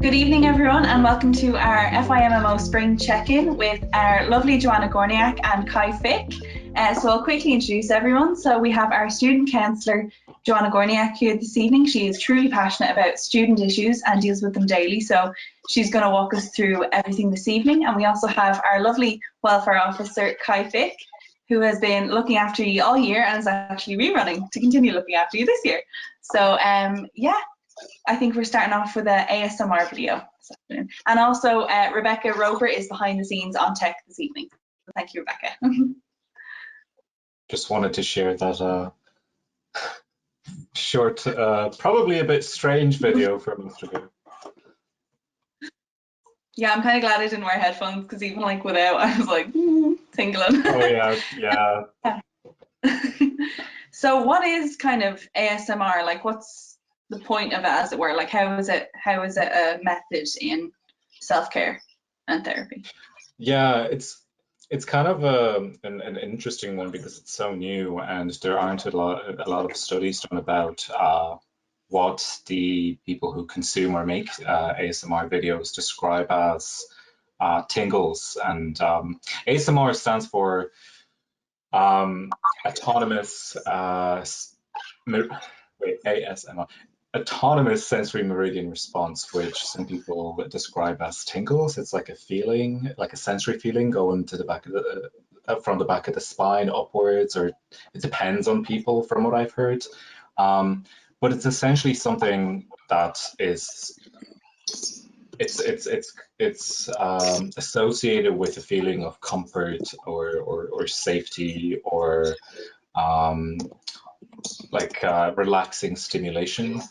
Good evening, everyone, and welcome to our FYMMO Spring Check-In with our lovely Joanna Gorniak and Kai Fick. So I'll quickly introduce everyone. So we have our student counsellor, Joanna Gorniak, here this evening. She is truly passionate about student issues and deals with them daily. So she's going to walk us through everything this evening. And we also have our lovely welfare officer, Kai Fick, who has been looking after you all year and is actually rerunning to continue looking after you this year. So yeah, I think we're starting off with an ASMR video this afternoon. And also Rebecca Roper is behind the scenes on tech this evening. Thank you, Rebecca. Just wanted to share that short, probably a bit strange video from Instagram. Yeah, I'm kind of glad I didn't wear headphones because even like without, I was like tingling. Oh yeah, yeah. So what is kind of ASMR? Like, what's the point of it, as it were? Like, how is it a method in self-care and therapy? Yeah, it's kind of an interesting one because it's so new and there aren't a lot of studies done about what the people who consume or make ASMR videos describe as tingles. And ASMR stands for autonomous ASMR. Autonomous sensory meridian response, which some people describe as tingles. It's like a feeling, like a sensory feeling going to the back of the from the back of the spine upwards, or it depends on people from what I've heard. But it's essentially something that is it's associated with a feeling of comfort or safety or like relaxing stimulation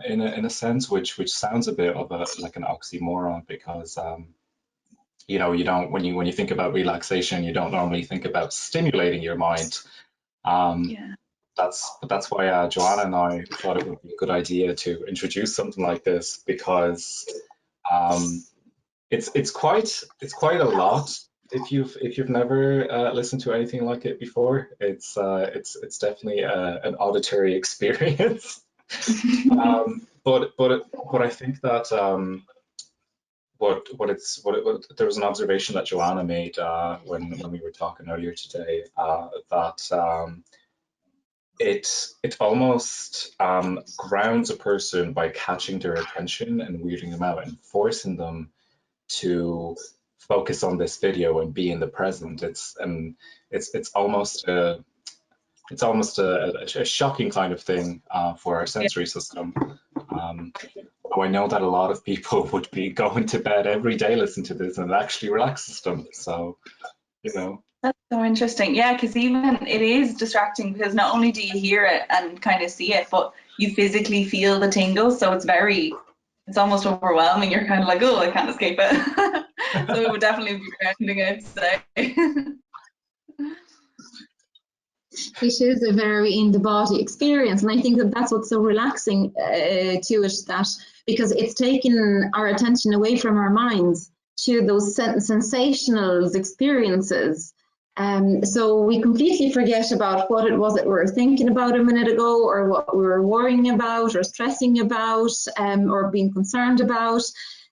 in a sense, which sounds a bit of like an oxymoron because you know, you don't, when you think about relaxation, you don't normally think about stimulating your mind. Yeah. That's why Joanna and I thought it would be a good idea to introduce something like this because it's quite a lot. If you've never listened to anything like it before, it's definitely an auditory experience. But I think that there was an observation that Joanna made when we were talking earlier today that it almost grounds a person by catching their attention and weirding them out and forcing them to focus on this video and be in the present. It's almost a shocking kind of thing for our sensory system. I know that a lot of people would be going to bed every day listening to this, and it actually relaxes them. So, you know. That's so interesting. Yeah, because even it is distracting because not only do you hear it and kind of see it, but you physically feel the tingles. So it's almost overwhelming. You're kind of like, oh, I can't escape it. So it would definitely be grounding, I'd say. It is a very in-the-body experience, and I think that that's what's so relaxing to it, that because it's taken our attention away from our minds to those sensational experiences. So we completely forget about what it was that we were thinking about a minute ago, or what we were worrying about or stressing about, or being concerned about.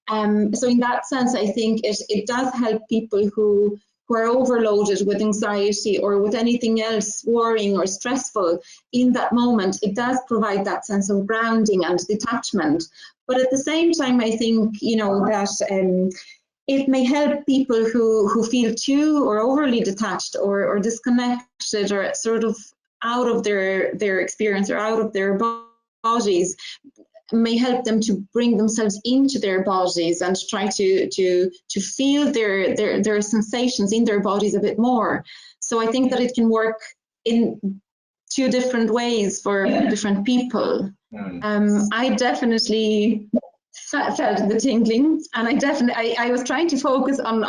So in that sense, I think it does help people who are overloaded with anxiety or with anything else worrying or stressful in that moment. It does provide that sense of grounding and detachment. But at the same time, I think, you know, that it may help people who feel too or overly detached or disconnected or sort of out of their experience or out of their bodies. May help them to bring themselves into their bodies and try to feel their sensations in their bodies a bit more. So I think that it can work in two different ways for different people. I definitely felt the tingling, and I was trying to focus on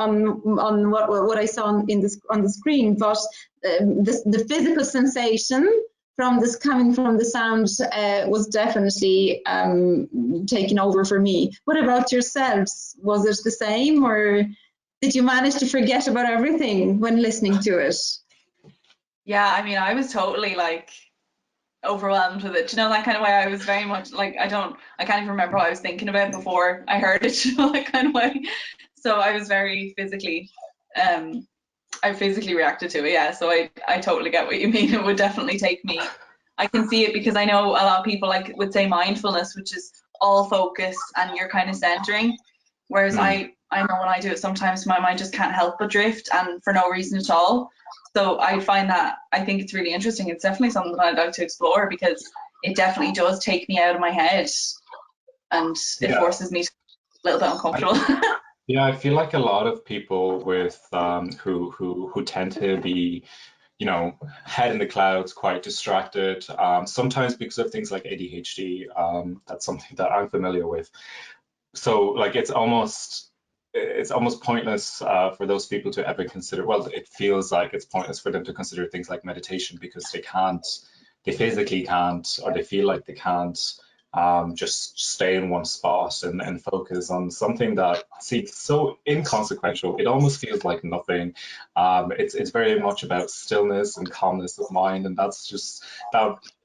what I saw on the screen, but the physical sensation from this coming from the sound was definitely taken over for me. What about yourselves? Was it the same, or did you manage to forget about everything when listening to it? Yeah, I mean, I was totally like overwhelmed with it. You know, that kind of way. I was very much like, I can't even remember what I was thinking about before I heard it, you know, that kind of way. So I was very physically, I physically reacted to it, yeah. So I totally get what you mean. It would definitely take me, I can see it, because I know a lot of people like would say mindfulness, which is all focus and you're kind of centering. Whereas I know when I do it, sometimes my mind just can't help but drift, and for no reason at all. So I find that, I think it's really interesting. It's definitely something that I'd like to explore, because it definitely does take me out of my head, and it forces me to be a little bit uncomfortable. Yeah, I feel like a lot of people with who tend to be, you know, head in the clouds, quite distracted, sometimes because of things like ADHD. That's something that I'm familiar with. So like it's almost pointless for those people to ever consider. Well, it feels like it's pointless for them to consider things like meditation, because they physically can't, or they feel like they can't just stay in one spot and focus on something that seems so inconsequential. It almost feels like nothing. It's very much about stillness and calmness of mind, and that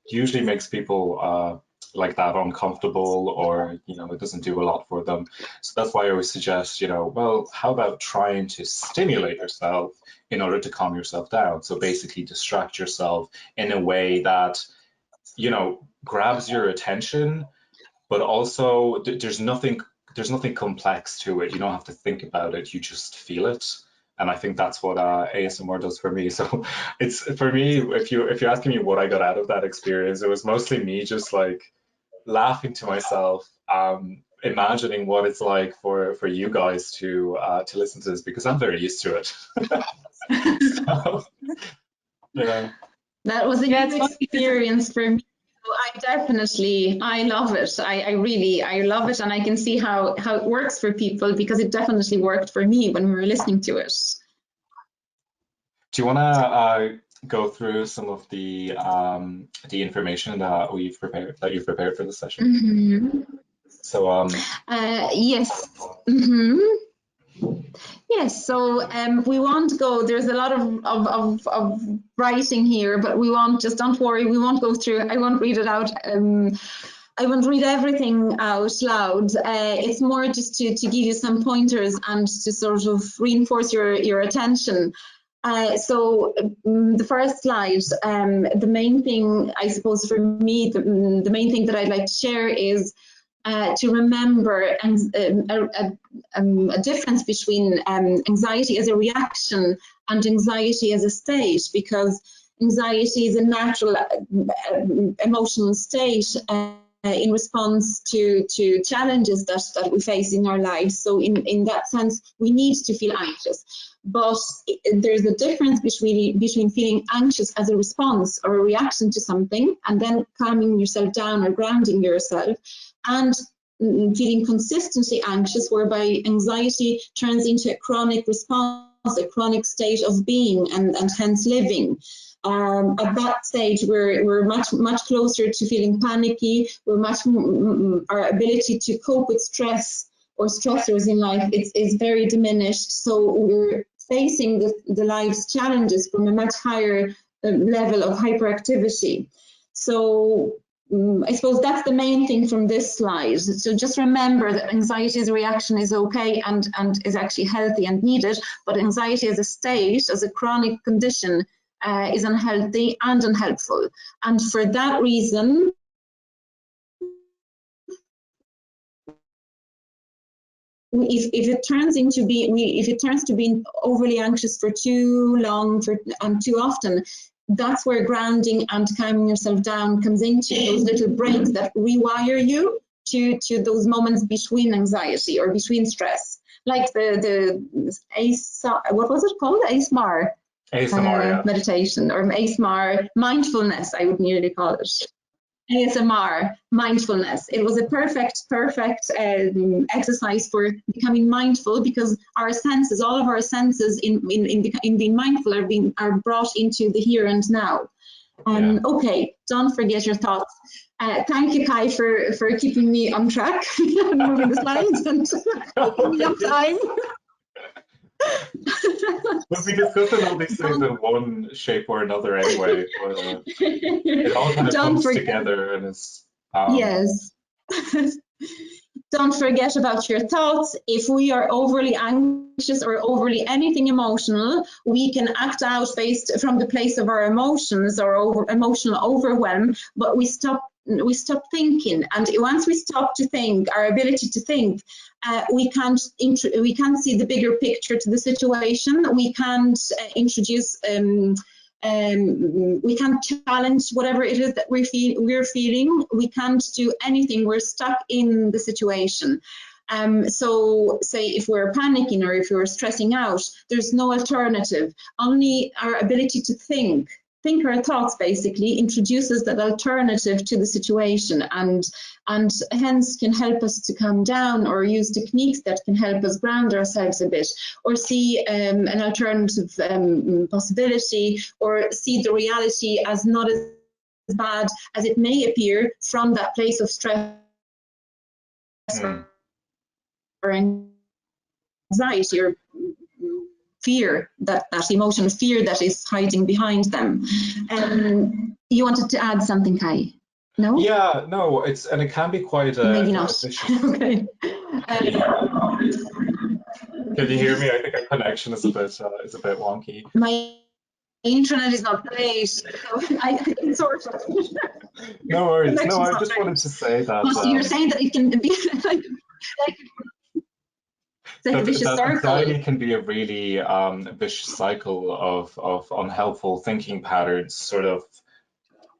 usually makes people like that uncomfortable, or you know, it doesn't do a lot for them. So that's why I always suggest, you know, well, how about trying to stimulate yourself in order to calm yourself down? So basically distract yourself in a way that, you know, grabs your attention, but also there's nothing complex to it. You don't have to think about it, you just feel it. And I think that's what ASMR does for me. So it's, for me, if you're asking me what I got out of that experience, it was mostly me just like laughing to myself, imagining what it's like for you guys to listen to this, because I'm very used to it. So, yeah. That was a new experience for me. I love it. I love it, and I can see how it works for people, because it definitely worked for me when we were listening to it. Do you want to go through some of the information that you've prepared for the session? Mm-hmm. So yes. Yes, so we won't go, there's a lot of writing here, but just don't worry, we won't go through, I won't read it out. I won't read everything out loud. It's more just to give you some pointers and to sort of reinforce your attention. So the first slide, the main thing, I suppose for me, the main thing that I'd like to share is to remember a difference between anxiety as a reaction and anxiety as a state, because anxiety is a natural emotional state in response to challenges that we face in our lives. So in that sense, we need to feel anxious. But there's a difference between feeling anxious as a response or a reaction to something, and then calming yourself down or grounding yourself, and feeling consistently anxious, whereby anxiety turns into a chronic response, a chronic state of being and hence living. At that stage, we're much closer to feeling panicky. Our ability to cope with stress or stressors in life is very diminished. So we're facing the life's challenges from a much higher level of hyperactivity. So I suppose that's the main thing from this slide. So just remember that anxiety as a reaction is okay and is actually healthy and needed, but anxiety as a state, as a chronic condition, is unhealthy and unhelpful. And for that reason, if it turns to being overly anxious for too long and too often, that's where grounding and calming yourself down comes into, those little breaks that rewire you to those moments between anxiety or between stress, like the what was it called? ASMR. Yeah. Meditation, or ASMR mindfulness, I would nearly call it. ASMR mindfulness. It was a perfect exercise for becoming mindful, because our senses, all of our senses in being mindful are brought into the here and now. Okay, don't forget your thoughts. Thank you, Kai, for keeping me on track and moving the slides and keeping me on time. We'll be discussing all these things in one shape or another anyway. But, it all kind of comes together, and it's yes. Don't forget about your thoughts. If we are overly anxious or overly anything emotional, we can act out based from the place of our emotions or emotional overwhelm, but we stop thinking. And once we stop to think, our ability to think, we can't see the bigger picture to the situation. We can't introduce we can't challenge whatever it is that we're feeling. We can't do anything. We're stuck in the situation. So say if we're panicking or if we're stressing out, there's no alternative. Only our ability to think our thoughts basically introduces that alternative to the situation, and hence can help us to calm down, or use techniques that can help us ground ourselves a bit, or see an alternative possibility, or see the reality as not as bad as it may appear from that place of stress or anxiety or fear, that emotion of fear that is hiding behind them. You wanted to add something, Kai? No? Yeah, no, it can be quite maybe not. Okay. Can you hear me? I think our connection is a bit wonky. My internet is not great, so I can sort of. No worries. No, I just wanted to say that. So you're saying that it can be like a vicious circle. Anxiety can be a really vicious cycle of unhelpful thinking patterns, sort of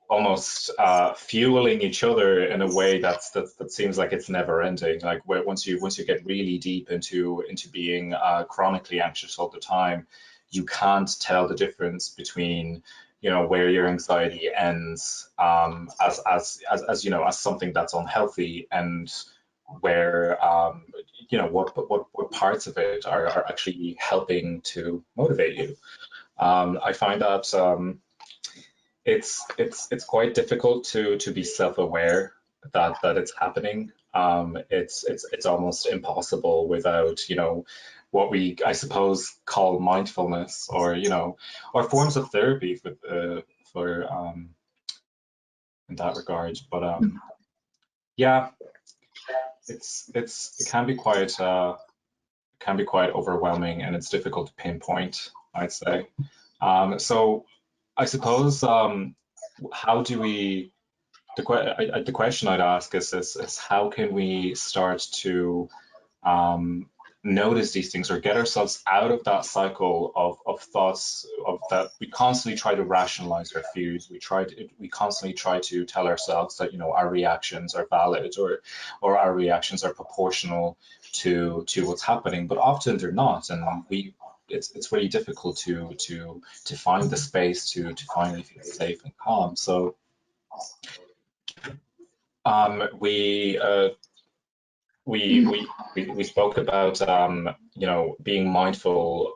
almost fueling each other in a way that seems like it's never ending. Like once you get really deep into being chronically anxious all the time, you can't tell the difference between, you know, where your anxiety ends as you know, as something that's unhealthy, and where you know, what parts of it are actually helping to motivate you. I find that it's quite difficult to be self-aware that it's happening. It's almost impossible without, you know, what we, I suppose, call mindfulness, or, you know, or forms of therapy for in that regard. But yeah, it can be quite overwhelming, and it's difficult to pinpoint, I'd say. So I suppose how do we, the question I'd ask is how can we start to notice these things, or get ourselves out of that cycle of thoughts of that we constantly try to rationalize our fears. We constantly try to tell ourselves that, you know, our reactions are valid, or our reactions are proportional to what's happening, but often they're not, and it's really difficult to find the space to finally feel safe and calm. So we spoke about you know, being mindful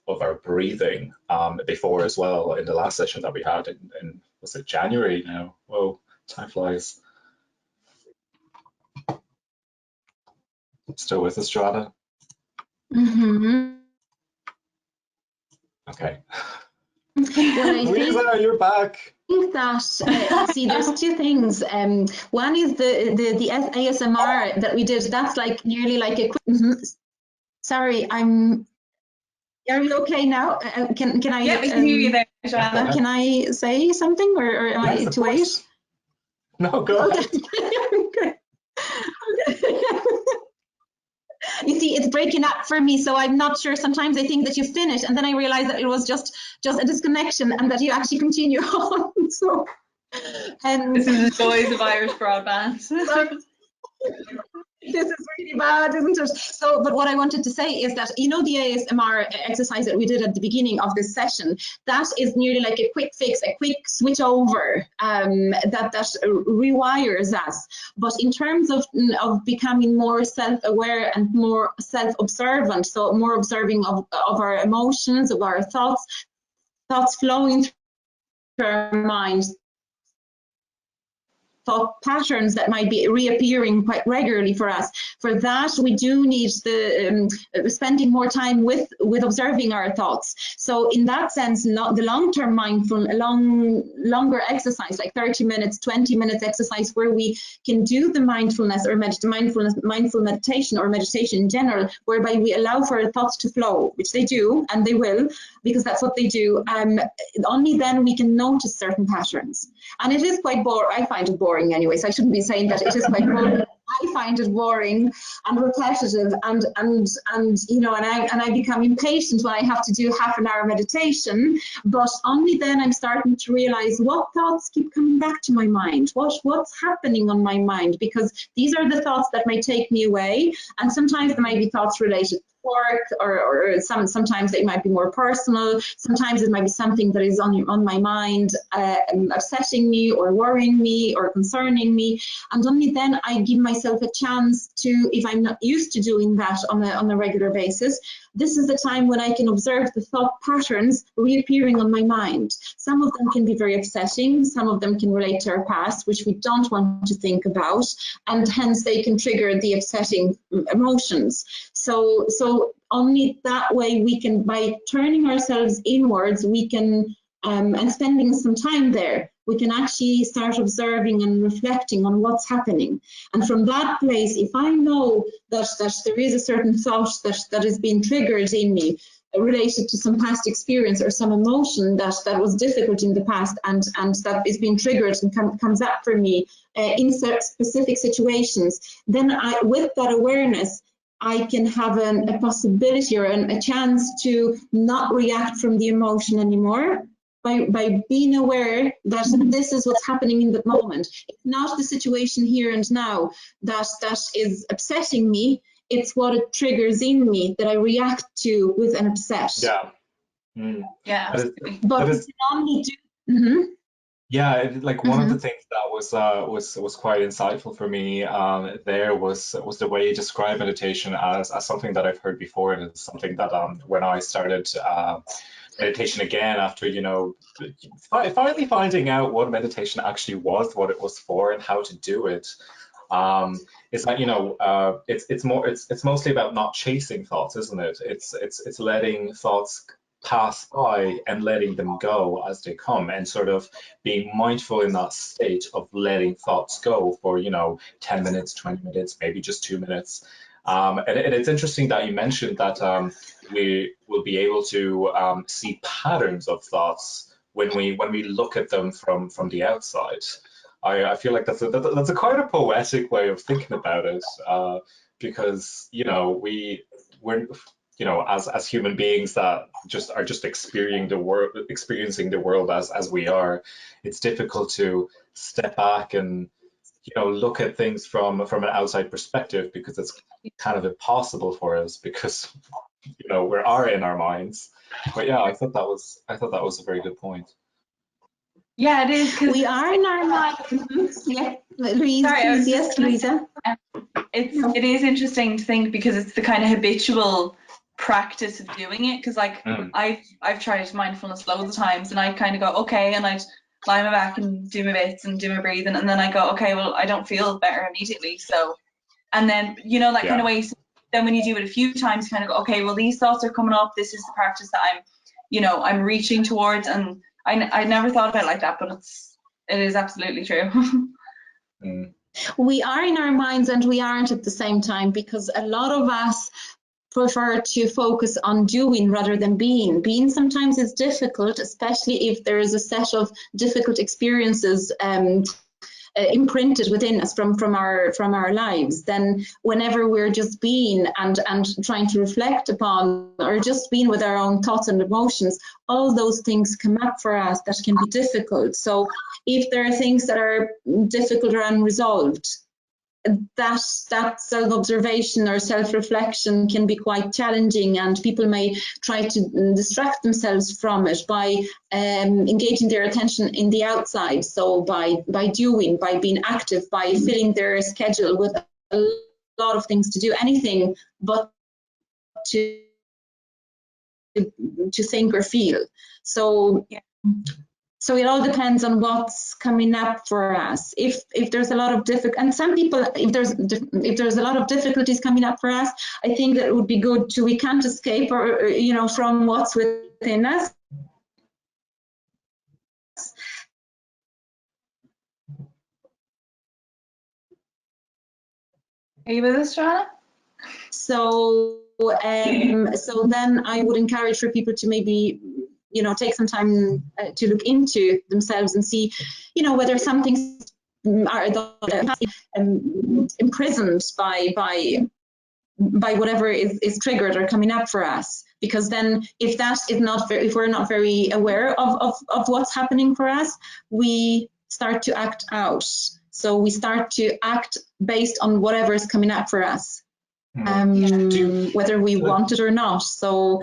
of our breathing before as well, in the last session that we had in was it January now? Whoa, time flies. Still with us, Joanna? Mm-hmm. Okay. Well, Lisa, you're back. I think that see, there's two things. One is the ASMR that we did. That's like nearly like a quick. Sorry, are you okay now? Can I? Yeah, we can hear you there, Joanna. Can I say something, or am I to wait? No, go ahead. Okay. You see, it's breaking up for me, so I'm not sure. Sometimes I think that you finished, and then I realize that it was just a disconnection, and that you actually continue on. So, this is the joys of Irish broadband. This is really bad, isn't it? So, but what I wanted to say is that, you know, the ASMR exercise that we did at the beginning of this session, that is nearly like a quick fix, a quick switch over that rewires us. But in terms of becoming more self-aware and more self-observant, so more observing of our emotions, of our thoughts flowing through our minds, thought patterns that might be reappearing quite regularly for us. For that, we do need the spending more time with observing our thoughts. So in that sense, the long-term longer exercise, like 30 minutes, 20 minutes exercise, where we can do the mindfulness or mindful meditation or meditation in general, whereby we allow for our thoughts to flow, which they do, and they will, because that's what they do. Only then we can notice certain patterns. And it is quite boring. I find it boring anyway, so I shouldn't be saying that it is quite boring. I find it boring and repetitive, and you know, and I become impatient when I have to do half an hour meditation. But only then I'm starting to realize what thoughts keep coming back to my mind, what's happening on my mind, because these are the thoughts that may take me away, and sometimes there might be thoughts related to work, or sometimes they might be more personal. Sometimes it might be something that is on my mind, upsetting me or worrying me or concerning me, and only then I give myself a chance to, if I'm not used to doing that on a regular basis, this is the time when I can observe the thought patterns reappearing on my mind. Some of them can be very upsetting, some of them can relate to our past, which we don't want to think about, and hence they can trigger the upsetting emotions. So only that way we can, by turning ourselves inwards, we can, and spending some time there, we can actually start observing and reflecting on what's happening. And from that place, if I know that there is a certain thought that is being triggered in me, related to some past experience or some emotion that was difficult in the past, and that is being triggered and comes up for me in specific situations, then with that awareness, I can have a possibility or a chance to not react from the emotion anymore, by being aware that this is what's happening in the moment. It's not the situation here and now that is upsetting me, it's what it triggers in me that I react to with an upset. Yeah. Yeah. But we can only do... Yeah, like one of the things that was quite insightful for me there was the way you describe meditation as something that I've heard before, and it's something that when I started meditation again after, you know, finally finding out what meditation actually was, what it was for, and how to do it. Is that, you know, it's mostly about not chasing thoughts, isn't it? It's letting thoughts pass by and letting them go as they come, and sort of being mindful in that state of letting thoughts go for, you know, 10 minutes, 20 minutes, maybe just 2 minutes. And it's interesting that you mentioned that we will be able to see patterns of thoughts when we look at them from the outside. I feel like that's a quite a poetic way of thinking about it, because, you know, we're you know, as human beings that are just experiencing the world as we are, it's difficult to step back and, you know, look at things from an outside perspective, because it's kind of impossible for us, because, you know, we are in our minds. But yeah, I thought that was a very good point. Yeah, it is, because we are in our minds. Yeah, Louise, sorry, yes, Louisa. It is interesting to think, because it's the kind of habitual practice of doing it, because like I've tried mindfulness loads of times, and I kind of go okay, and I'd lie my back and do my bits and do my breathing, and then I go okay, well, I don't feel better immediately, so, and then, you know, that kind of way. So then when you do it a few times, you kind of go okay, well, these thoughts are coming up, this is the practice that I'm reaching towards, and I never thought about it like that, but it is absolutely true. We are in our minds and we aren't at the same time, because a lot of us prefer to focus on doing rather than being. Being sometimes is difficult, especially if there is a set of difficult experiences imprinted within us from our lives. Then whenever we're just being and trying to reflect upon, or just being with our own thoughts and emotions, all those things come up for us that can be difficult. So if there are things that are difficult or unresolved, that self-observation or self-reflection can be quite challenging, and people may try to distract themselves from it by engaging their attention in the outside. So by doing, by being active, by filling their schedule with a lot of things to do, anything but to think or feel. So So it all depends on what's coming up for us. If there's a lot of and some people, if there's a lot of difficulties coming up for us, I think that it would be good to, we can't escape or from what's within us. Are you with us, Joanna? So then I would encourage for people to maybe take some time to look into themselves and see, whether some things are imprisoned by whatever is triggered or coming up for us. Because then if that is not very, if we're not very aware of what's happening for us, we start to act out. So we start to act based on whatever is coming up for us, whether we want it or not. So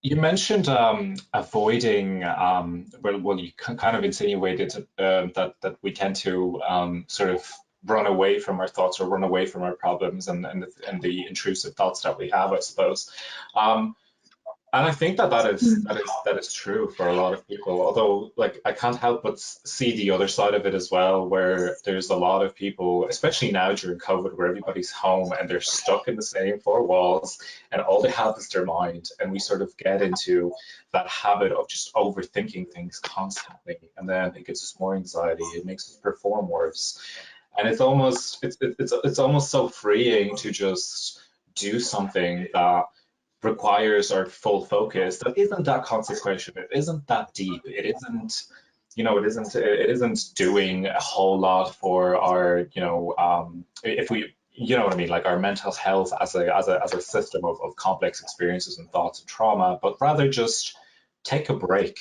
you mentioned avoiding, well, you kind of insinuated that we tend to sort of run away from our thoughts or run away from our problems and the intrusive thoughts that we have, I suppose. And I think that is true for a lot of people, although like I can't help but see the other side of it as well, where there's a lot of people, especially now during COVID, where everybody's home and they're stuck in the same four walls and all they have is their mind, and we sort of get into that habit of just overthinking things constantly, and then it gives us more anxiety, it makes us perform worse, and it's almost so freeing to just do something that requires our full focus, that isn't that consequential, it isn't that deep, it isn't it isn't doing a whole lot for our if we what I mean, like our mental health as a system of complex experiences and thoughts and trauma, but rather just take a break.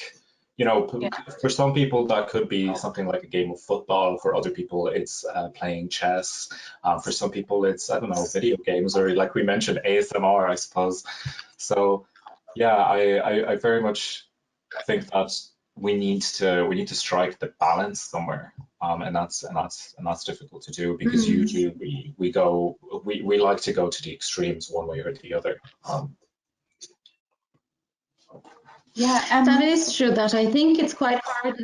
For some people that could be something like a game of football. For other people, it's playing chess. For some people, it's, I don't know, video games, or like we mentioned, ASMR, I suppose. So, yeah, I very much think that we need to strike the balance somewhere, and that's difficult to do, because usually we like to go to the extremes one way or the other. Yeah, that is true. That I think it's quite hard,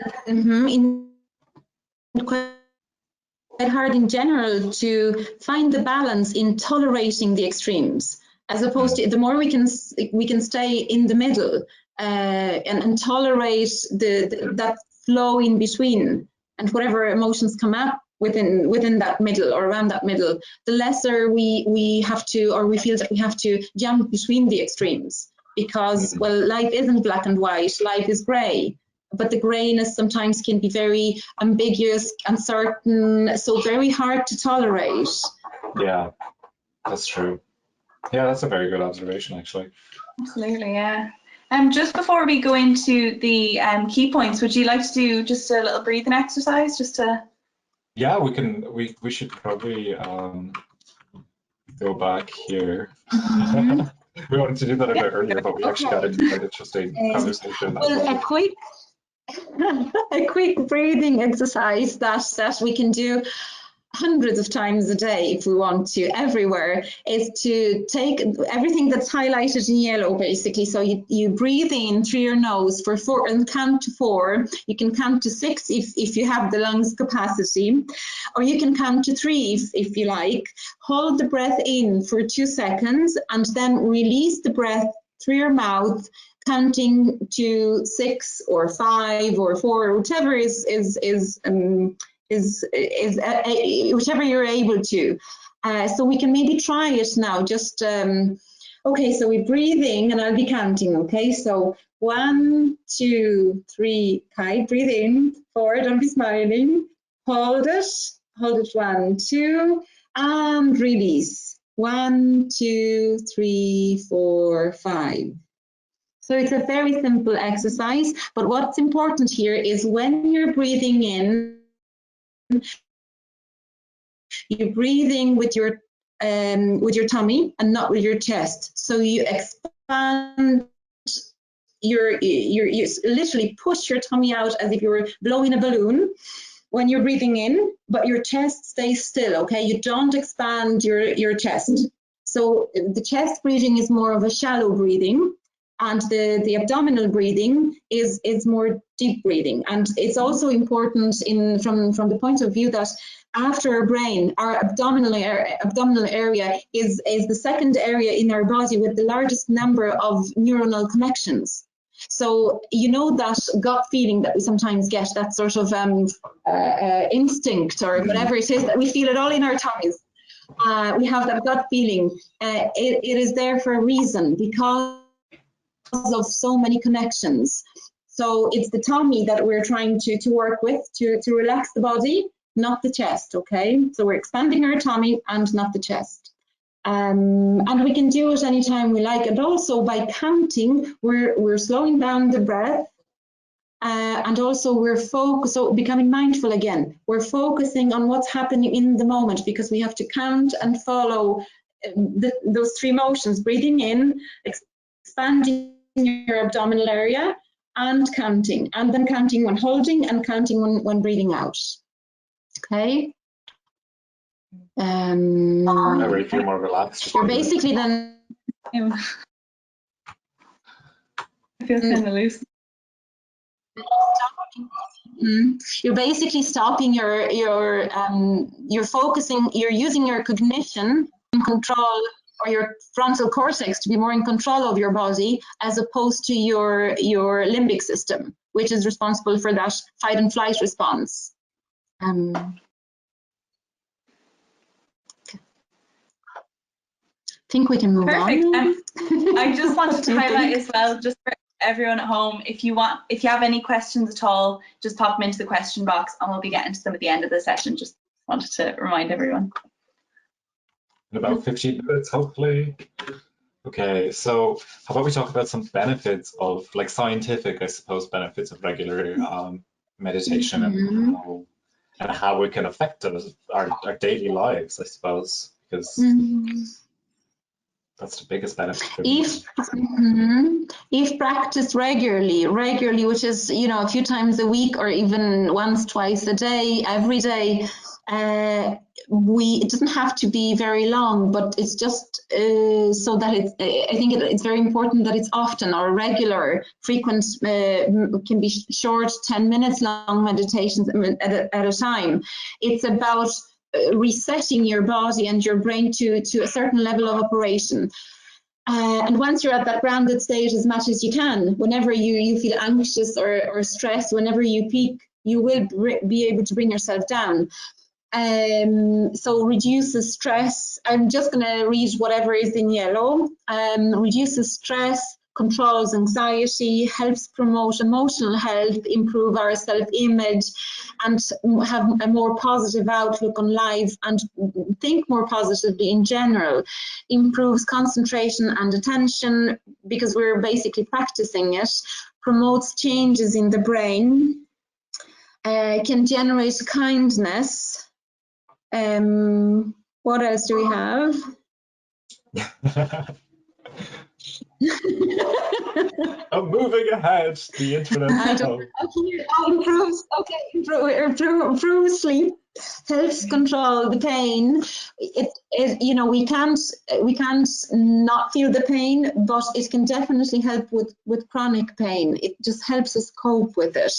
quite hard in general to find the balance in tolerating the extremes, as opposed to the more we can stay in the middle and tolerate that flow in between, and whatever emotions come up within that middle or around that middle, the lesser we have to, or we feel that we have to jump between the extremes. Because, well, life isn't black and white, life is grey, but the greyness sometimes can be very ambiguous, uncertain, so very hard to tolerate. Yeah, that's true. Yeah, that's a very good observation, actually. Absolutely, yeah. Just before we go into the key points, would you like to do just a little breathing exercise, just to? Yeah, we should probably go back here. We wanted to do that a bit earlier, but we actually got into quite interesting conversation. Well, a quick breathing exercise that we can do hundreds of times a day if we want to, everywhere, is to take everything that's highlighted in yellow, basically. So you breathe in through your nose for 4 and count to 4. You can count to 6 if you have the lungs capacity, or you can count to 3 if you like. Hold the breath in for 2 seconds and then release the breath through your mouth, counting to 6 or 5 or 4, whichever is whichever you're able to. So we can maybe try it now. Just okay, so we're breathing and I'll be counting. Okay, so 1, 2, 3, Kai, breathe in, 4, don't be smiling, hold it 1, 2, and release 1, 2, 3, 4, 5. So it's a very simple exercise, but what's important here is when you're breathing in, you're breathing with your tummy and not with your chest. So you expand you literally push your tummy out as if you were blowing a balloon when you're breathing in, but your chest stays still, okay? You don't expand your chest. So the chest breathing is more of a shallow breathing, And the abdominal breathing is more deep breathing. And it's also important from the point of view that after our brain, our abdominal area is the second area in our body with the largest number of neuronal connections. So you know that gut feeling that we sometimes get, that sort of instinct or whatever it is, that we feel it all in our tummies. We have that gut feeling. It is there for a reason, because of so many connections. So it's the tummy that we're trying to work with to relax the body, not the chest, okay? So we're expanding our tummy and not the chest. And we can do it anytime we like. And also by counting, we're slowing down the breath. And also so becoming mindful again. We're focusing on what's happening in the moment, because we have to count and follow those three motions: breathing in, expanding your abdominal area, and counting. And then counting when holding and counting when breathing out. Okay. I really feel more relaxed. You're basically then. I feel kind of loose. You're basically stopping you're focusing, you're using your cognition and control, or your frontal cortex, to be more in control of your body, as opposed to your limbic system, which is responsible for that fight and flight response. I think we can move on. I just wanted to highlight as well, just for everyone at home, if you have any questions at all, just pop them into the question box and we'll be getting to them at the end of the session. Just wanted to remind everyone. In about 15 minutes, hopefully. Okay, so how about we talk about some benefits of, like, scientific, I suppose, benefits of regular meditation and how it can affect our daily lives, I suppose, because that's the biggest benefit for me. If practiced regularly, which is, a few times a week, or even once, twice a day, every day, it doesn't have to be very long, but it's just so that I think it's very important that it's often or regular, frequent, can be short, 10 minutes long meditations at a time. It's about resetting your body and your brain to a certain level of operation. And once you're at that grounded state as much as you can, whenever you feel anxious or stressed, whenever you peak, you will be able to bring yourself down. So reduces stress. I'm just going to read whatever is in yellow. Reduces stress, controls anxiety, helps promote emotional health, improve our self-image, and have a more positive outlook on life and think more positively in general. Improves concentration and attention, because we're basically practicing it. Promotes changes in the brain. Can generate kindness. What else do we have? I'm moving ahead. The internet. Improves sleep, helps control the pain. We can't not feel the pain, but it can definitely help with chronic pain. It just helps us cope with it.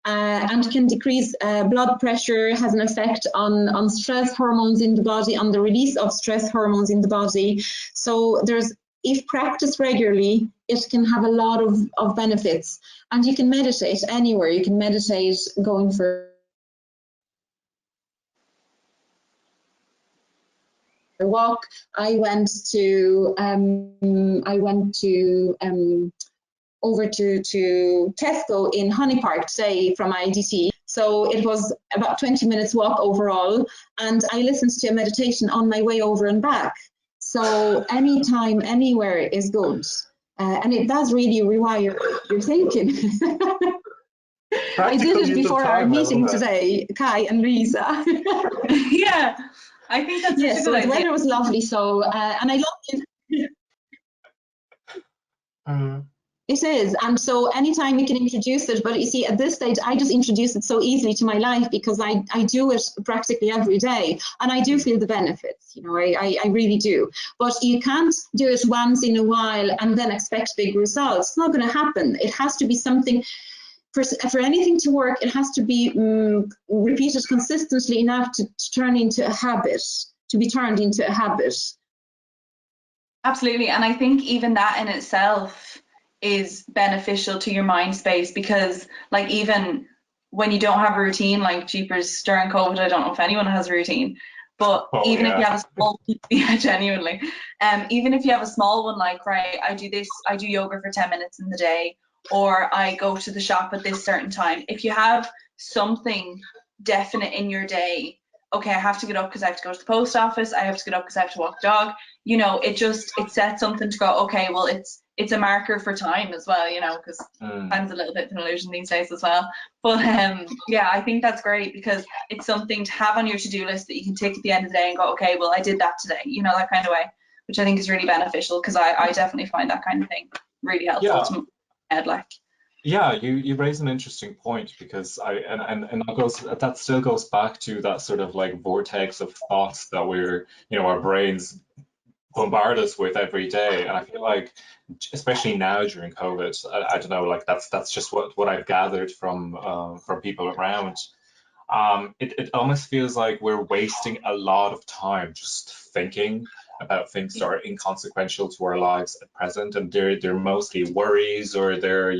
And can decrease blood pressure, has an effect on stress hormones in the body, on the release of stress hormones in the body. So if practiced regularly, it can have a lot of benefits. And you can meditate anywhere. You can meditate going for a walk. I went over to Tesco in Honey Park today from IDT. So it was about 20 minutes walk overall. And I listened to a meditation on my way over and back. So anytime, anywhere is good. And it does really rewire your thinking. I did it before our meeting today, Kai and Lisa. Yeah, I think that's such a good idea. The weather was lovely, so and I loved it. It is, and so anytime you can introduce it, but you see at this stage I just introduce it so easily to my life because I do it practically every day, and I do feel the benefits, you know, I really do. But you can't do it once in a while and then expect big results. It's not going to happen. It has to be something, for anything to work, it has to be repeated consistently enough to turn into a habit, to be turned into a habit. Absolutely, and I think even that in itself is beneficial to your mind space, because like even when you don't have a routine, like jeepers during COVID, I don't know if anyone has a routine, but even if you have a small, yeah, genuinely, even if you have a small one, like, right, I do yoga for 10 minutes in the day, or I go to the shop at this certain time. If you have something definite in your day, okay, I have to get up because I have to go to the post office, I have to get up because I have to walk the dog, you know, it sets something to go, okay, well, it's a marker for time as well, you know, because time's a little bit of an illusion these days as well. But yeah, I think that's great because it's something to have on your to-do list that you can tick at the end of the day and go, okay, well, I did that today, you know, that kind of way, which I think is really beneficial, because I definitely find that kind of thing really helpful to my head, like. Yeah, you raise an interesting point, because that still goes back to that sort of like vortex of thoughts that our brains bombard us with every day. And I feel like, especially now during COVID, I don't know, like that's just what I've gathered from people around. It almost feels like we're wasting a lot of time just thinking about things that are inconsequential to our lives at present, and they're mostly worries, or they're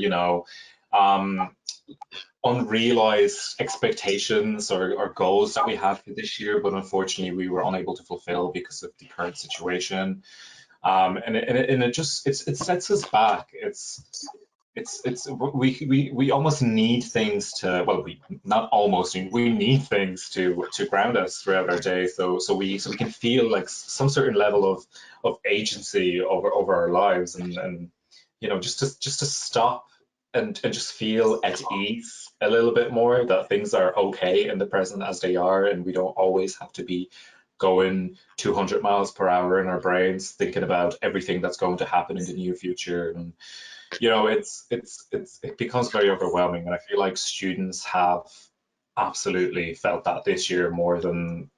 unrealized expectations or goals that we had for this year, but unfortunately we were unable to fulfill because of the current situation. And it sets us back. We almost need things to, well, we need things to ground us throughout our day, so we can feel like some certain level of agency over our lives, and just to stop and just feel at ease a little bit more, that things are okay in the present as they are, and we don't always have to be going 200 miles per hour in our brains thinking about everything that's going to happen in the near future. And it becomes very overwhelming, and I feel like students have absolutely felt that this year more than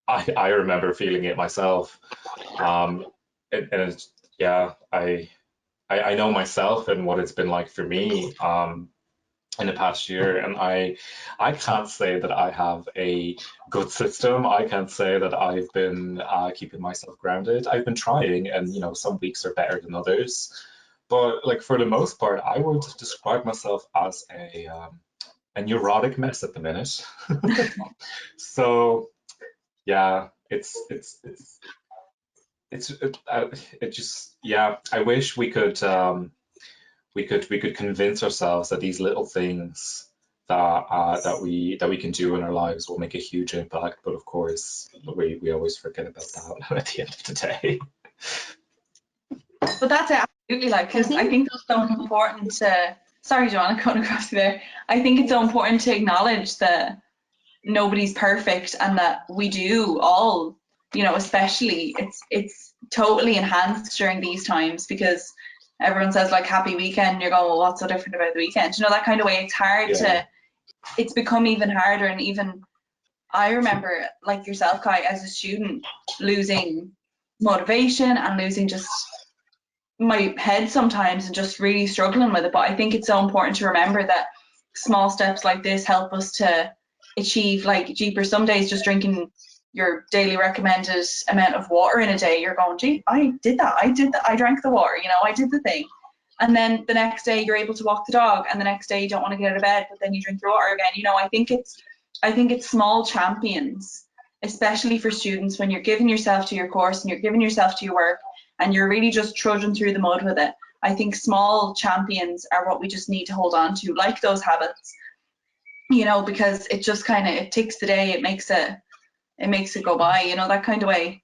I remember feeling it myself. I know myself and what it's been like for me in the past year, and I can't say that I have a good system. I can't say that I've been keeping myself grounded. I've been trying, and some weeks are better than others. But like for the most part, I would describe myself as a neurotic mess at the minute. So yeah, I wish we could convince ourselves that these little things that we can do in our lives will make a huge impact. But of course, we always forget about that at the end of the day. But that's it, absolutely, like, because I think it's so important to, sorry Joanna, going across you there, I think it's so important to acknowledge that nobody's perfect, and that we do all, especially it's totally enhanced during these times, because everyone says like happy weekend, and you're going, well, what's so different about the weekend, that kind of way. It's hard it's become even harder. And even I remember, like yourself, Kai, as a student, losing motivation and losing just my head sometimes, and just really struggling with it. But I think it's so important to remember that small steps like this help us to achieve, like, jeepers, some days just drinking your daily recommended amount of water in a day, you're going, gee, I did that, I drank the water, I did the thing. And then the next day you're able to walk the dog, and the next day you don't want to get out of bed, but then you drink your water again. I think it's small champions, especially for students, when you're giving yourself to your course and you're giving yourself to your work and you're really just trudging through the mud with it. I think small champions are what we just need to hold on to, like those habits, because it just kind of, it takes the day, it makes it go by, that kind of way.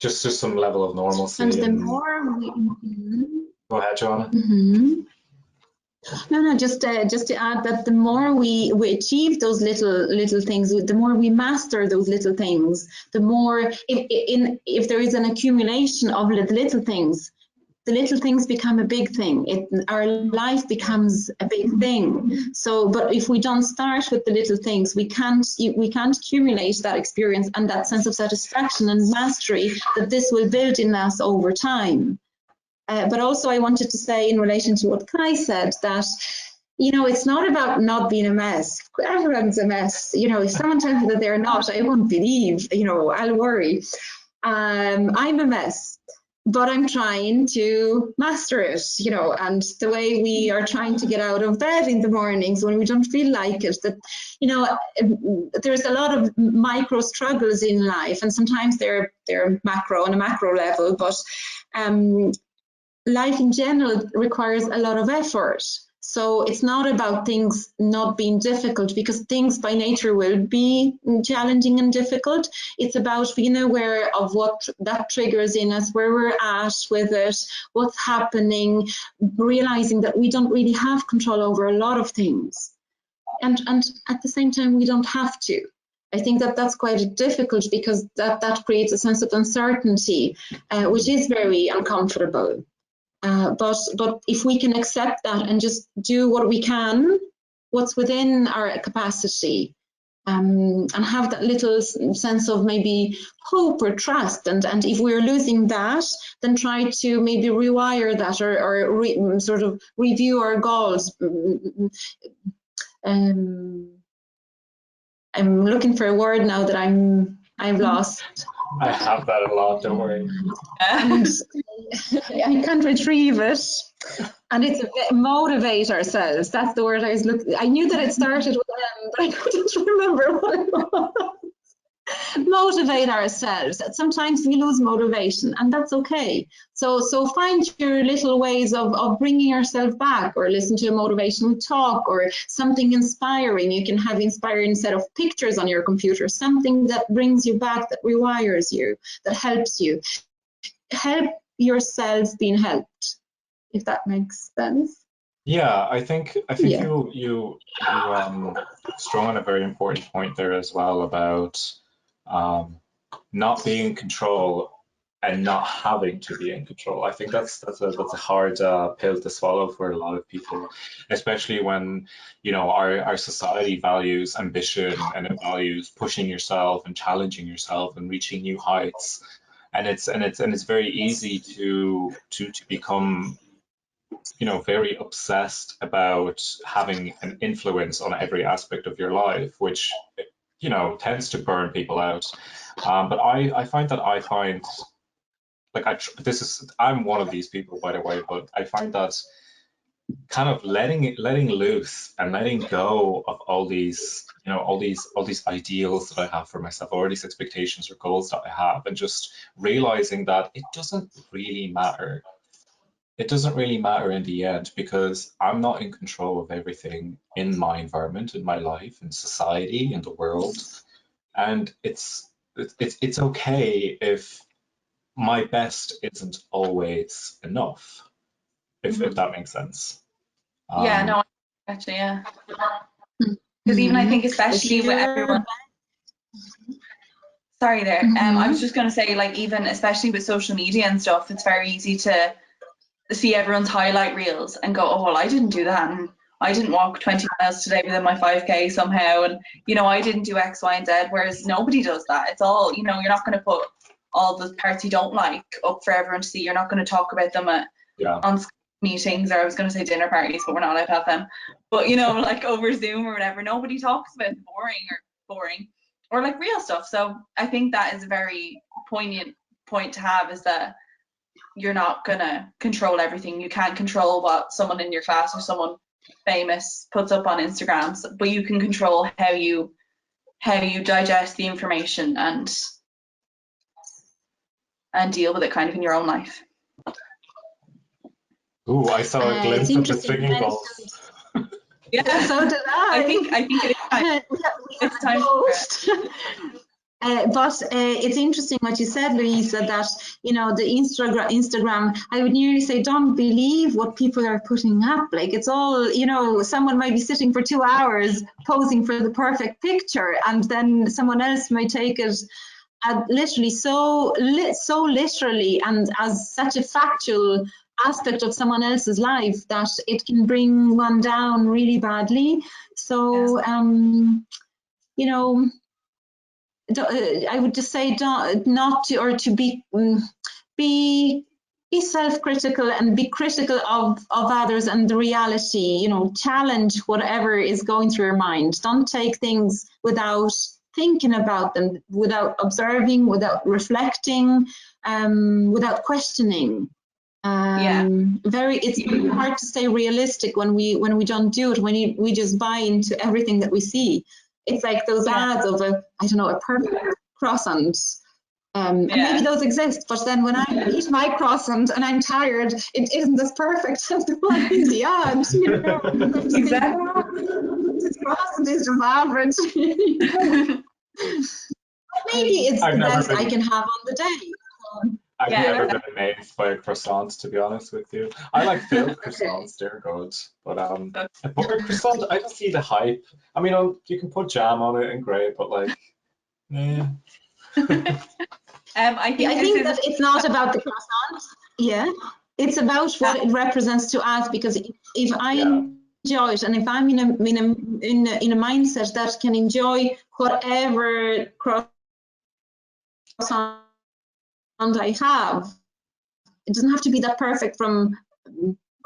Just some level of normalcy. And the more we... Go ahead, Joanna. No, just to add that the more we achieve those little things, the more we master those little things, the more if there is an accumulation of little things, the little things become a big thing. Our life becomes a big thing. So, but if we don't start with the little things, we can't accumulate that experience and that sense of satisfaction and mastery that this will build in us over time. But also I wanted to say in relation to what Kai said that, you know, it's not about not being a mess. Everyone's a mess. You know, if someone tells me that they're not, I won't believe, you know, I'll worry. I'm a mess, but I'm trying to master it, you know, and the way we are trying to get out of bed in the mornings when we don't feel like it, that, you know, there's a lot of micro struggles in life, and sometimes they're macro on a macro level, but life in general requires a lot of effort. So it's not about things not being difficult, because things by nature will be challenging and difficult. It's about being aware of what that triggers in us, where we're at with it, what's happening, realizing that we don't really have control over a lot of things. And at the same time, we don't have to. I think that that's quite difficult, because that creates a sense of uncertainty, which is very uncomfortable. But if we can accept that and just do what we can, what's within our capacity, and have that little sense of maybe hope or trust, and if we're losing that, then try to maybe rewire that, or sort of review our goals. I'm looking for a word now that I've lost. I have that a lot, don't worry. And I can't retrieve it. And it's motivate ourselves. That's the word I was looking. I knew that it started with M, but I couldn't remember what it was. Motivate ourselves. Sometimes we lose motivation, and that's okay. So find your little ways of bringing yourself back, or listen to a motivational talk or something inspiring. You can have inspiring set of pictures on your computer, something that brings you back, that rewires you, that helps you. Help yourself being helped, if that makes sense. Yeah, I think you strung on a very important point there as well about not being in control and not having to be in control. I think that's a hard pill to swallow for a lot of people, especially when, you know, our society values ambition, and it values pushing yourself and challenging yourself and reaching new heights, and it's very easy to become, you know, very obsessed about having an influence on every aspect of your life, which, you know, tends to burn people out. But I find like I'm one of these people, by the way, but I find that kind of letting loose and letting go of all these, you know, all these ideals that I have for myself, all these expectations or goals that I have, and just realizing that it doesn't really matter. It doesn't really matter in the end, because I'm not in control of everything in my environment, in my life, in society, in the world. And it's okay if my best isn't always enough, if that makes sense. Yeah, no, actually, yeah. Because even I think, especially with everyone. Sorry there. I was just going to say, like, even especially with social media and stuff, it's very easy to see everyone's highlight reels and go, oh, well, I didn't do that, and I didn't walk 20 miles today within my 5K somehow, and, you know, I didn't do X, Y, and Z, whereas nobody does that. It's all, you know, you're not going to put all the parts you don't like up for everyone to see. You're not going to talk about them on meetings, or I was going to say dinner parties, but we're not allowed to have them. But, you know, like over Zoom or whatever, nobody talks about the boring or like real stuff. So I think that is a very poignant point to have, is that you're not gonna control everything. You can't control what someone in your class or someone famous puts up on Instagram, but you can control how you digest the information and deal with it kind of in your own life. Ooh, I saw a glimpse of the singing balls. Yeah, so did I. I think it is time. It's time for it. But it's interesting what you said, Louisa, that, you know, the Instagram, I would nearly say, don't believe what people are putting up. Like, it's all, you know, someone might be sitting for 2 hours posing for the perfect picture, and then someone else might take it literally so literally and as such a factual aspect of someone else's life that it can bring one down really badly. So, you know, I would just say not to, or to be self-critical and be critical of others and the reality. You know, challenge whatever is going through your mind. Don't take things without thinking about them, without observing, without reflecting, without questioning. It's very hard to stay realistic when we don't do it, when we just buy into everything that we see. It's like those ads of a perfect croissant. And maybe those exist, but then when I eat my croissant and I'm tired, it isn't as perfect as the one in the ad. You know? Exactly. This croissant is just average. Maybe it's the best I can have on the day. I've never been amazed by a croissant, to be honest with you. I like filled croissants, they're good. But a butter croissant, I don't see the hype. I mean, you can put jam on it and great, but like, yeah. I think that it's not about the croissant. Yeah, it's about what it represents to us. Because if I enjoy it, and if I'm in a mindset that can enjoy whatever croissant I have, it doesn't have to be that perfect from,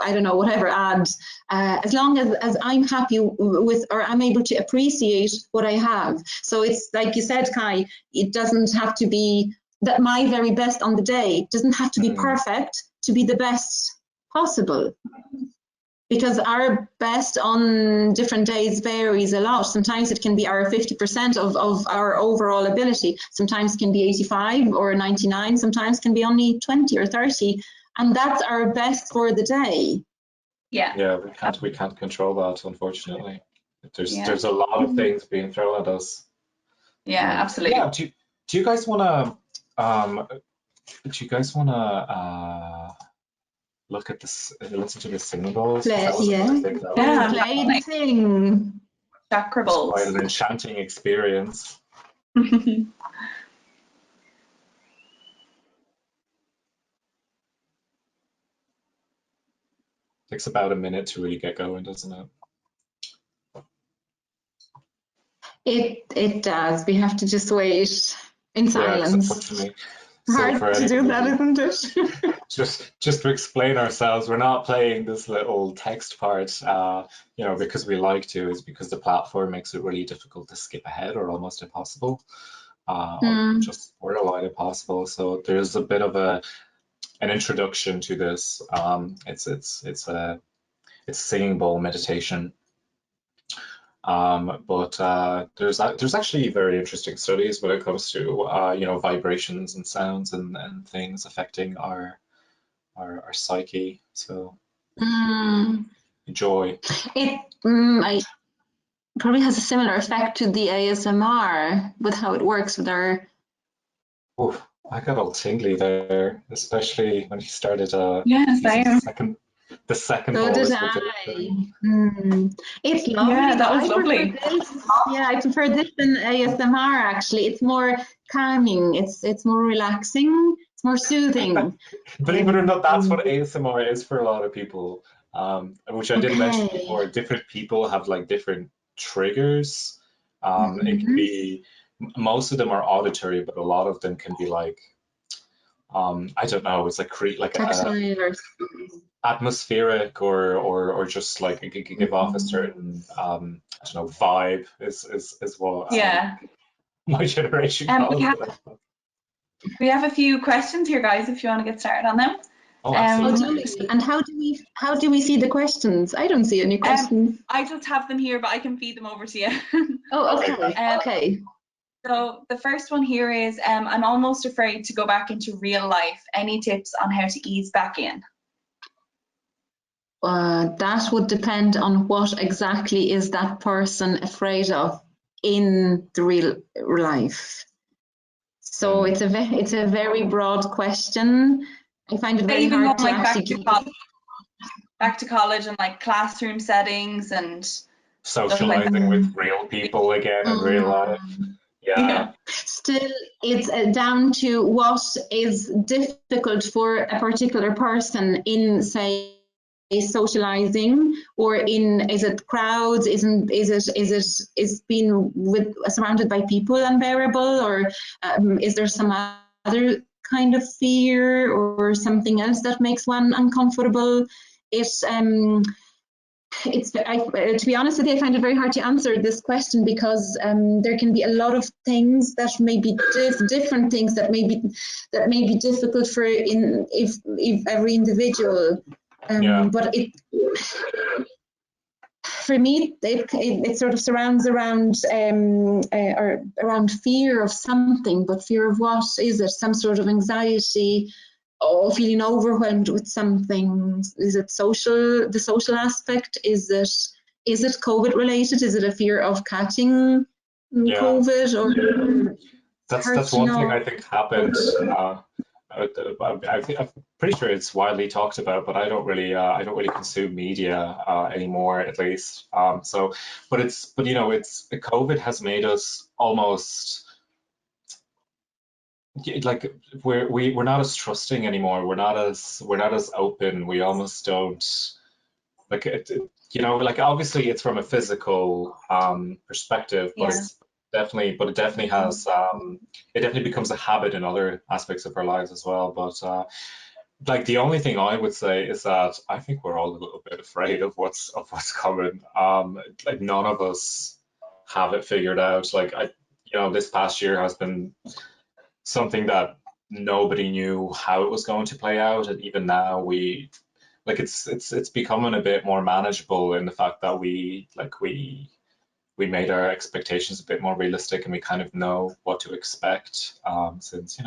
I don't know, whatever ad, as long as I'm happy with, or I'm able to appreciate what I have. So it's like you said, Kai, it doesn't have to be that my very best on the day. It doesn't have to be perfect to be the best possible, because our best on different days varies a lot. Sometimes it can be our 50% of our overall ability. Sometimes it can be 85 or 99. Sometimes it can be only 20 or 30. And that's our best for the day. Yeah, we can't control that, unfortunately. There's a lot of things being thrown at us. Yeah, absolutely. Yeah, do you guys wanna look at this, listen to the singing bowls? Play the thing. Chakra bowls. Quite an enchanting experience. Takes about a minute to really get going, doesn't it? It does. We have to just wait in silence. Unfortunately. Hard to do that, isn't it? just to explain ourselves, we're not playing this little text part, you know, because we like to, is because the platform makes it really difficult to skip ahead, or almost impossible, or just borderline impossible. So there's a bit of an introduction to this. It's a singing bowl meditation. But there's actually very interesting studies when it comes to you know, vibrations and sounds and things affecting our psyche. So enjoy. It probably has a similar effect to the ASMR with how it works with our. Oh, I got all tingly there, especially when he started. The second So bowl did is It's lovely. Yeah, that was lovely. I prefer this than ASMR, actually. It's more calming. It's more relaxing. It's more soothing. Believe it or not, that's what ASMR is for a lot of people, which I didn't mention before. Different people have like different triggers. It can be, most of them are auditory, but a lot of them can be like, I don't know, it's like atmospheric, or just like it can give off a certain I don't know, vibe is what my generation calls it. We have a few questions here, guys, if you want to get started on them. Oh, absolutely. And how do we see the questions? I don't see any questions. I just have them here, but I can feed them over to you. Oh, okay. Okay. So the first one here is, I'm almost afraid to go back into real life. Any tips on how to ease back in? That would depend on what exactly is that person afraid of in the real life. So it's a very broad question. I find it very hard to actually back to college and like classroom settings and socializing with real people again in real life. Yeah. Still, it's down to what is difficult for a particular person in, say, socializing, or in, is it crowds, is being surrounded by people unbearable, or is there some other kind of fear or something else that makes one uncomfortable? To be honest with you, I find it very hard to answer this question, because there can be a lot of things that may be different things that may be difficult for if every individual. But for me, it sort of surrounds around or around fear of something. But fear of what is it? Some sort of anxiety, or feeling overwhelmed with something. Is it the social aspect? Is it COVID related? Is it a fear of catching COVID? Or that's one thing I think happened. I'm pretty sure it's widely talked about, but I don't really consume media anymore, at least. But COVID has made us almost like we're not as trusting anymore. We're not as open. We almost don't like it. Like obviously it's from a physical perspective, but it definitely has it definitely becomes a habit in other aspects of our lives as well. But like the only thing I would say is that I think we're all a little bit afraid of what's coming. Like none of us have it figured out. Like this past year has been something that nobody knew how it was going to play out, and even now it's becoming a bit more manageable in the fact that we made our expectations a bit more realistic, and we kind of know what to expect. Since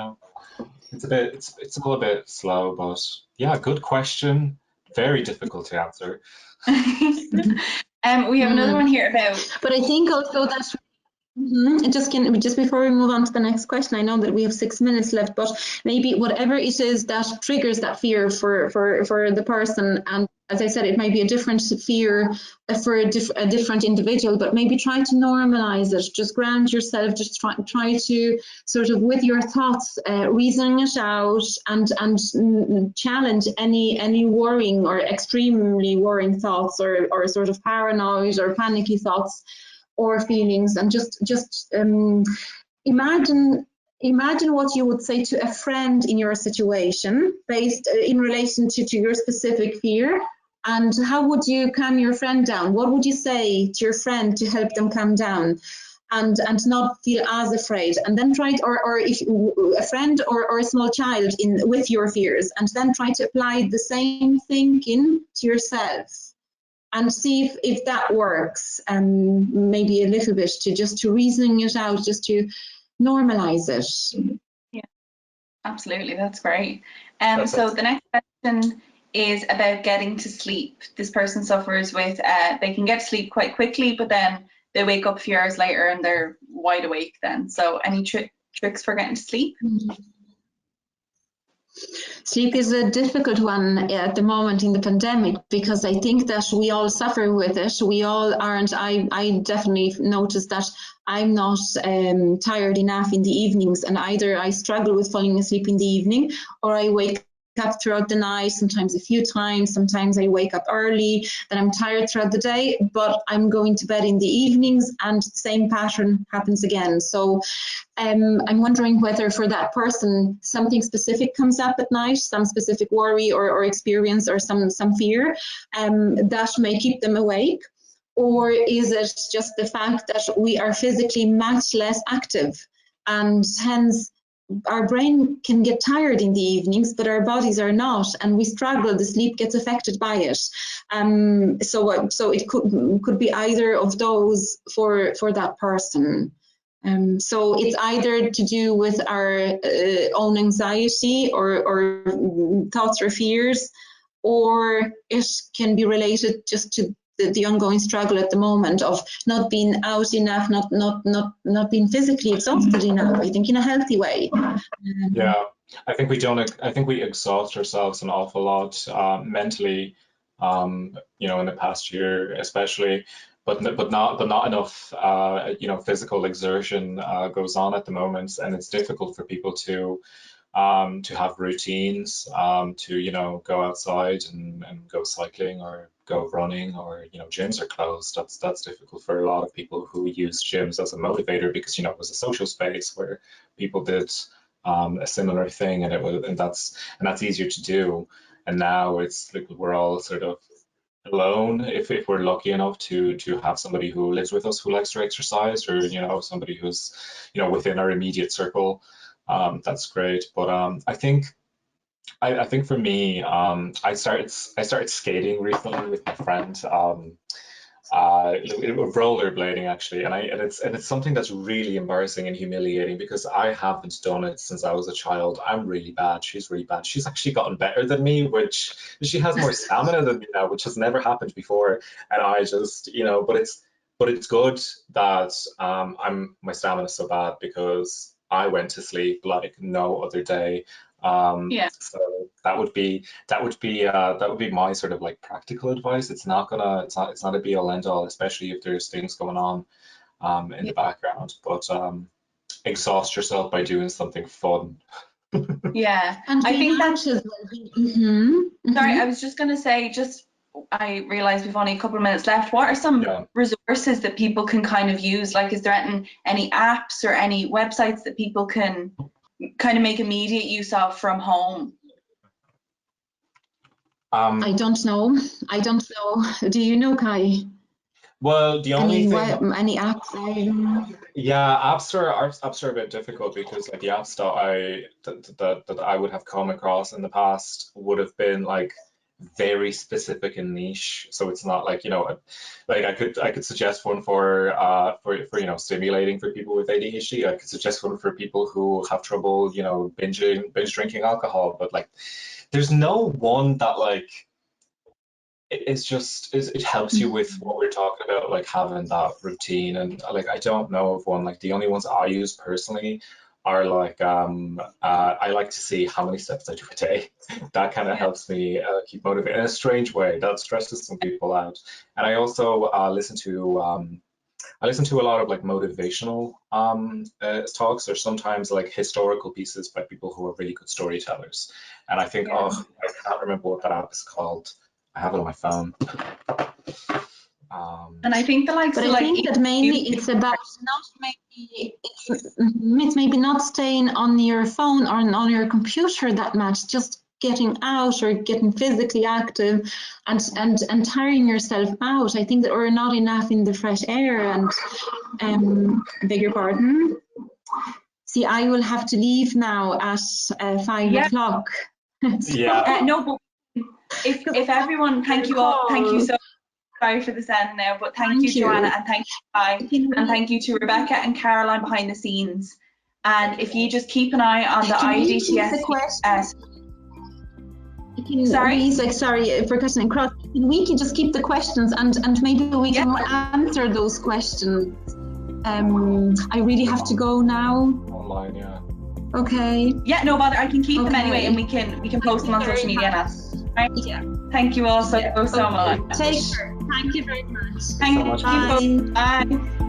it's a little bit slow, but yeah, good question. Very difficult to answer. We have another one here about. But I think also that's. Just before we move on to the next question, I know that we have 6 minutes left, but maybe whatever it is that triggers that fear for the person, and as I said, it might be a different fear for a different individual, but maybe try to normalize it. Just ground yourself. Just try to sort of, with your thoughts, reasoning it out, and challenge any worrying or extremely worrying thoughts, or sort of paranoid or panicky thoughts or feelings, and just imagine what you would say to a friend in your situation, based in relation to your specific fear, and how would you calm your friend down? What would you say to your friend to help them calm down and not feel as afraid? And then try to, or if a friend or a small child with your fears, and then try to apply the same thinking to yourself. And see if that works, maybe a little bit to reasoning it out, just to normalize it. Yeah, absolutely, that's great. So the next question is about getting to sleep. This person suffers with, they can get to sleep quite quickly, but then they wake up a few hours later and they're wide awake then. So any tricks for getting to sleep? Sleep is a difficult one at the moment in the pandemic, because I think that we all suffer with it. We all aren't. I definitely noticed that I'm not tired enough in the evenings, and either I struggle with falling asleep in the evening, or I wake up throughout the night, sometimes a few times. Sometimes I wake up early, then I'm tired throughout the day, but I'm going to bed in the evenings, and the same pattern happens again. So I'm wondering whether for that person something specific comes up at night, some specific worry or experience, or some fear that may keep them awake, or is it just the fact that we are physically much less active, and hence our brain can get tired in the evenings, but our bodies are not, and we struggle. The sleep gets affected by it. So it could be either of those for that person. So it's either to do with our own anxiety or thoughts or fears, or it can be related just to the ongoing struggle at the moment of not being out enough, not being physically exhausted enough, I think, in a healthy way. Yeah, I think we exhaust ourselves an awful lot mentally, you know, in the past year especially, but not enough you know, physical exertion goes on at the moment, and it's difficult for people to have routines, to, you know, go outside and go cycling or go running, or, you know, gyms are closed. That's difficult for a lot of people who use gyms as a motivator, because, you know, it was a social space where people did a similar thing, and that's easier to do. And now it's like we're all sort of alone, if we're lucky enough to have somebody who lives with us who likes to exercise, or, you know, somebody who's, you know, within our immediate circle. That's great. But I think for me, I started skating recently with my friend, rollerblading actually, and it's something that's really embarrassing and humiliating, because I haven't done it since I was a child. I'm really bad. She's really bad. She's actually gotten better than me, which she has more stamina than me now, which has never happened before. And I just, you know, but it's good that my stamina is so bad, because I went to sleep like no other day. So that would be my sort of like practical advice. It's not a be all end all, especially if there's things going on in the background. But exhaust yourself by doing something fun. Yeah, And I think that's just. Sorry, I was just going to say, I realize we've only a couple of minutes left. What are some resources that people can kind of use? Like, is there any apps or any websites that people can kind of make immediate use of from home? I don't know. Do you know, Kai? Well, the only thing, any apps? Yeah, apps are a bit difficult, because like the apps that I would have come across in the past would have been like very specific and niche. So it's not like, you know, like I could suggest one for you know, stimulating for people with ADHD. I could suggest one for people who have trouble, you know, binge drinking alcohol. But like, there's no one that like it helps you with what we're talking about, like having that routine. And like, I don't know of one. Like, the only ones I use personally are like I like to see how many steps I do a day. That kind of helps me keep motivated in a strange way. That stresses some people out. And I also listen to a lot of like motivational talks, or sometimes like historical pieces by people who are really good storytellers. And I think, I can't remember what that app is called. I have it on my phone. And I think I think that mainly it's about it's maybe not staying on your phone or on your computer that much, just getting out or getting physically active and tiring yourself out. I think that we're not enough in the fresh air. And beg your pardon. See, I will have to leave now at 5 o'clock. No, but if everyone, thank you all, thank you so much. Sorry for this end now, but thank you, Joanna, and thank you, Kai, and thank you to Rebecca and Caroline behind the scenes. And if you just keep an eye on the IDTS. Sorry for cutting across. We can just keep the questions, and maybe we can answer those questions. I really have to go now. Online, yeah. Okay. Yeah, no bother. I can keep them anyway, and we can post them on social media now. Right? Yeah. Thank you all so much. Take care. Thank you very much. Thank you. Bye.